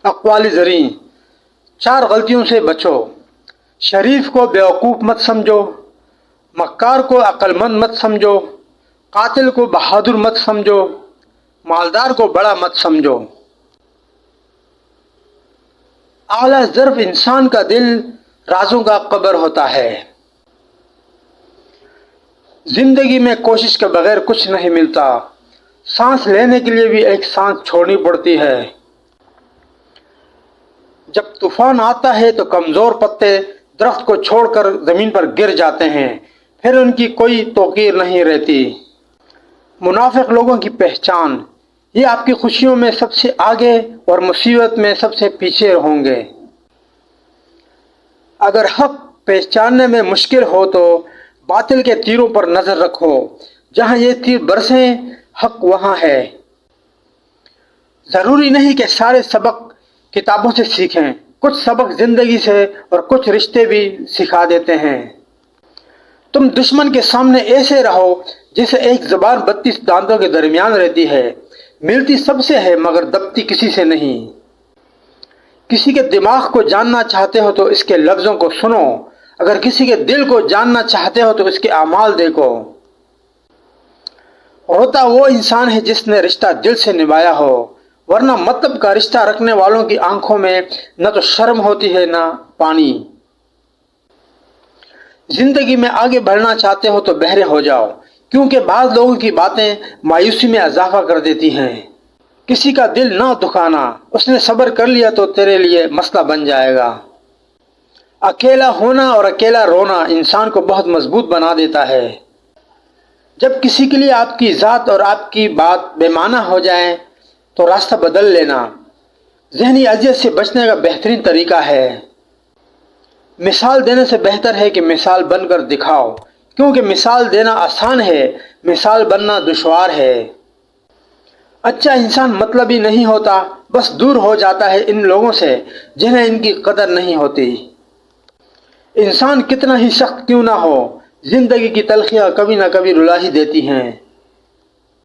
اقوال زریں، 4 غلطیوں سے بچو۔ شریف کو بیوقوف مت سمجھو، مکار کو عقل مند مت سمجھو، قاتل کو بہادر مت سمجھو، مالدار کو بڑا مت سمجھو۔ اعلیٰ ظرف انسان کا دل رازوں کا قبر ہوتا ہے۔ زندگی میں کوشش کے بغیر کچھ نہیں ملتا، سانس لینے کے لیے بھی ایک سانس چھوڑنی پڑتی ہے۔ جب طوفان آتا ہے تو کمزور پتے درخت کو چھوڑ کر زمین پر گر جاتے ہیں، پھر ان کی کوئی توقیر نہیں رہتی۔ منافق لوگوں کی پہچان، یہ آپ کی خوشیوں میں سب سے آگے اور مصیبت میں سب سے پیچھے ہوں گے۔ اگر حق پہچاننے میں مشکل ہو تو باطل کے تیروں پر نظر رکھو، جہاں یہ تیر برسیں حق وہاں ہے۔ ضروری نہیں کہ سارے سبق کتابوں سے سیکھیں، کچھ سبق زندگی سے اور کچھ رشتے بھی سکھا دیتے ہیں۔ تم دشمن کے سامنے ایسے رہو جیسے ایک زبان 32 دانتوں کے درمیان رہتی ہے، ملتی سب سے ہے مگر دبتی کسی سے نہیں۔ کسی کے دماغ کو جاننا چاہتے ہو تو اس کے لفظوں کو سنو، اگر کسی کے دل کو جاننا چاہتے ہو تو اس کے اعمال دیکھو۔ ہوتا وہ انسان ہے جس نے رشتہ دل سے نبھایا ہو، ورنہ مطلب کا رشتہ رکھنے والوں کی آنکھوں میں نہ تو شرم ہوتی ہے نہ پانی۔ زندگی میں آگے بڑھنا چاہتے ہو تو بہرے ہو جاؤ، کیونکہ بعض لوگوں کی باتیں مایوسی میں اضافہ کر دیتی ہیں۔ کسی کا دل نہ دکھانا، اس نے صبر کر لیا تو تیرے لیے مسئلہ بن جائے گا۔ اکیلا ہونا اور اکیلا رونا انسان کو بہت مضبوط بنا دیتا ہے۔ جب کسی کے لیے آپ کی ذات اور آپ کی بات بے معنی ہو جائے تو راستہ بدل لینا ذہنی اذیت سے بچنے کا بہترین طریقہ ہے۔ مثال دینے سے بہتر ہے کہ مثال بن کر دکھاؤ، کیونکہ مثال دینا آسان ہے، مثال بننا دشوار ہے۔ اچھا انسان مطلبی نہیں ہوتا، بس دور ہو جاتا ہے ان لوگوں سے جنہیں ان کی قدر نہیں ہوتی۔ انسان کتنا ہی سخت کیوں نہ ہو، زندگی کی تلخیاں کبھی نہ کبھی رلا ہی دیتی ہیں۔